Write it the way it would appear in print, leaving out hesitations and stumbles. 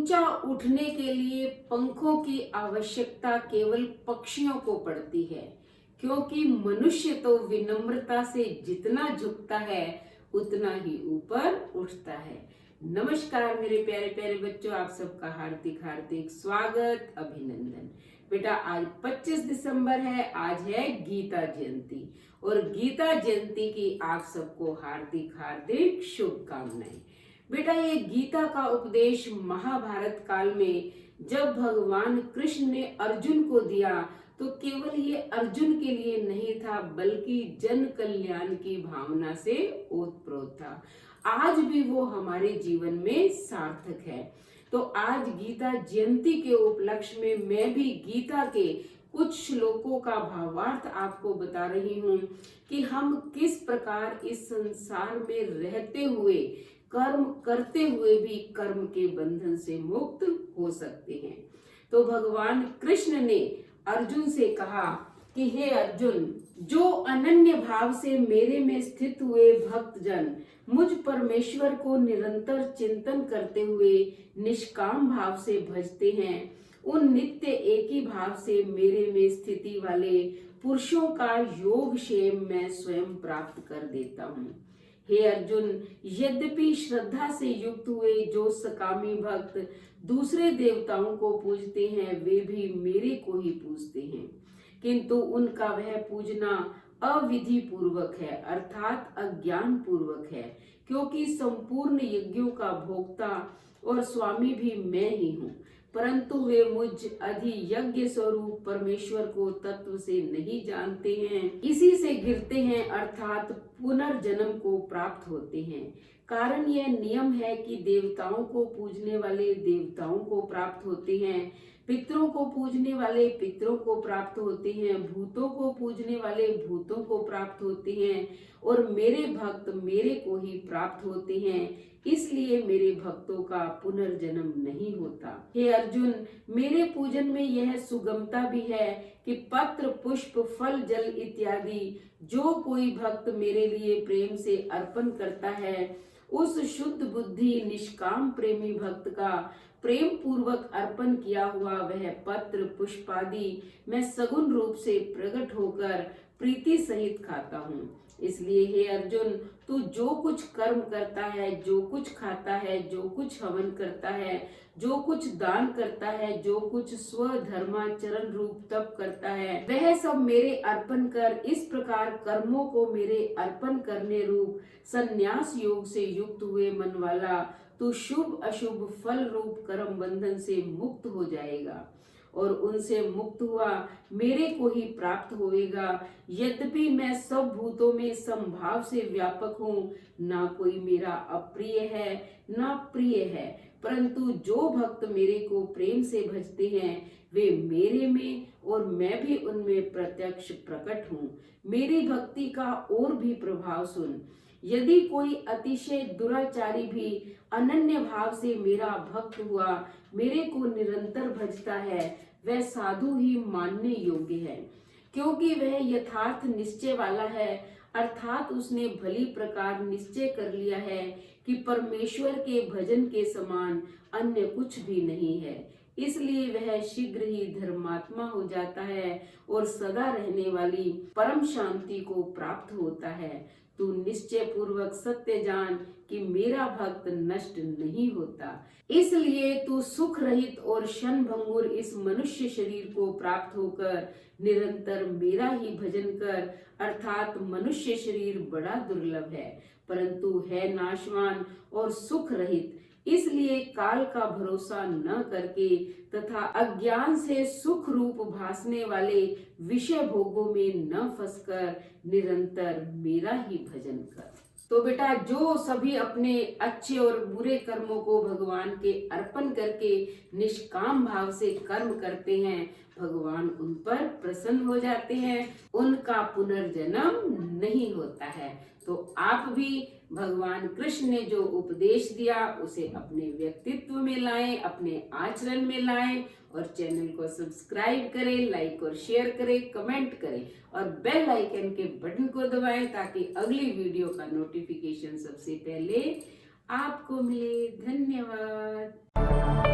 ऊंचा उठने के लिए पंखों की आवश्यकता केवल पक्षियों को पड़ती है, क्योंकि मनुष्य तो विनम्रता से जितना झुकता है उतना ही ऊपर उठता है। नमस्कार मेरे प्यारे प्यारे बच्चों, आप सबका हार्दिक हार्दिक स्वागत, अभिनंदन। बेटा आज 25 दिसंबर है, आज है गीता जयंती और गीता जयंती की आप सबको हार्दिक हार्दिक शुभकामनाएं। बेटा ये गीता का उपदेश महाभारत काल में जब भगवान कृष्ण ने अर्जुन को दिया तो केवल ये अर्जुन के लिए नहीं था, बल्कि जन कल्याण की भावना से ओतप्रोत था। आज भी वो हमारे जीवन में सार्थक है। तो आज गीता जयंती के उपलक्ष्य में मैं भी गीता के कुछ श्लोकों का भावार्थ आपको बता रही हूँ कि हम किस प्रकार इस संसार में रहते हुए, कर्म करते हुए भी कर्म के बंधन से मुक्त हो सकते हैं। तो भगवान कृष्ण ने अर्जुन से कहा कि हे अर्जुन, जो अनन्य भाव से मेरे में स्थित हुए भक्तजन मुझ परमेश्वर को निरंतर चिंतन करते हुए निष्काम भाव से भजते हैं, उन नित्य एक ही भाव से मेरे में स्थिति वाले पुरुषों का योग क्षेम मैं स्वयं प्राप्त कर देता हूँ। हे अर्जुन, यद्यपि श्रद्धा से युक्त हुए जो सकामी भक्त दूसरे देवताओं को पूजते हैं, वे भी मेरे को ही पूजते हैं, किंतु उनका वह पूजना अविधि पूर्वक है, अर्थात अज्ञान पूर्वक है, क्योंकि संपूर्ण यज्ञों का भोक्ता और स्वामी भी मैं ही हूँ, परंतु वे मुझ अधियज्ञ स्वरूप परमेश्वर को तत्व से नहीं जानते हैं, इसी से गिरते हैं, अर्थात पुनर्जन्म को प्राप्त होते हैं। कारण यह नियम है कि देवताओं को पूजने वाले देवताओं को प्राप्त होते हैं, पितरों को पूजने वाले पितरों को प्राप्त होते हैं, भूतों को पूजने वाले भूतों को प्राप्त होते हैं, और मेरे भक्त मेरे को ही प्राप्त होते हैं, इसलिए मेरे भक्तों का पुनर्जन्म नहीं होता। हे अर्जुन, मेरे पूजन में यह सुगमता भी है कि पत्र पुष्प फल जल इत्यादि जो कोई भक्त मेरे लिए प्रेम से अर्पण करता है, उस शुद्ध बुद्धि निष्काम प्रेमी भक्त का प्रेम पूर्वक अर्पण किया हुआ वह पत्र पुष्पादि मैं सगुण रूप से प्रकट होकर प्रीति सहित खाता हूँ। इसलिए हे अर्जुन, तू जो कुछ कर्म करता है, जो कुछ खाता है, जो कुछ हवन करता है, जो कुछ दान करता है, जो कुछ स्वधर्माचरण रूप तप करता है, वह सब मेरे अर्पण कर। इस प्रकार कर्मों को मेरे अर्पण करने रूप संन्यास योग से युक्त हुए मन वाला तू शुभ अशुभ फल रूप कर्म बंधन से मुक्त हो जाएगा और उनसे मुक्त हुआ मेरे को ही प्राप्त होएगा। यद्यपि मैं सब भूतों में समभाव से व्यापक हूँ, ना कोई मेरा अप्रिय है ना प्रिय है, परंतु जो भक्त मेरे को प्रेम से भजते हैं वे मेरे में और मैं भी उनमें प्रत्यक्ष प्रकट हूँ। मेरी भक्ति का और भी प्रभाव सुन। यदि कोई अतिशय दुराचारी भी अनन्य भाव से मेरा भक्त हुआ मेरे को निरंतर भजता है, वह साधु ही मानने योग्य है, क्योंकि वह यथार्थ निश्चय वाला है, अर्थात उसने भली प्रकार निश्चय कर लिया है कि परमेश्वर के भजन के समान अन्य कुछ भी नहीं है, इसलिए वह शीघ्र ही धर्मात्मा हो जाता है और सदा रहने वाली परम शांति को प्राप्त होता है। तू निश्चय पूर्वक सत्य जान कि मेरा भक्त नष्ट नहीं होता, इसलिए तू सुख रहित और क्षण भंगुर इस मनुष्य शरीर को प्राप्त होकर निरंतर मेरा ही भजन कर, अर्थात मनुष्य शरीर बड़ा दुर्लभ है, परंतु है नाशवान और सुख रहित, इसलिए काल का भरोसा न करके तथा अज्ञान से सुख रूप भासने वाले विषय भोगों में न फंसकर निरंतर मेरा ही भजन कर। तो बेटा जो सभी अपने अच्छे और बुरे कर्मों को भगवान के अर्पण करके निष्काम भाव से कर्म करते हैं, भगवान उन पर प्रसन्न हो जाते हैं, उनका पुनर्जन्म नहीं होता है। तो आप भी भगवान कृष्ण ने जो उपदेश दिया उसे अपने व्यक्तित्व में लाएं, अपने आचरण में लाएं, और चैनल को सब्सक्राइब करें, लाइक और शेयर करें, कमेंट करें और बेल आइकन के बटन को दबाएं ताकि अगली वीडियो का नोटिफिकेशन सबसे पहले आपको मिले। धन्यवाद।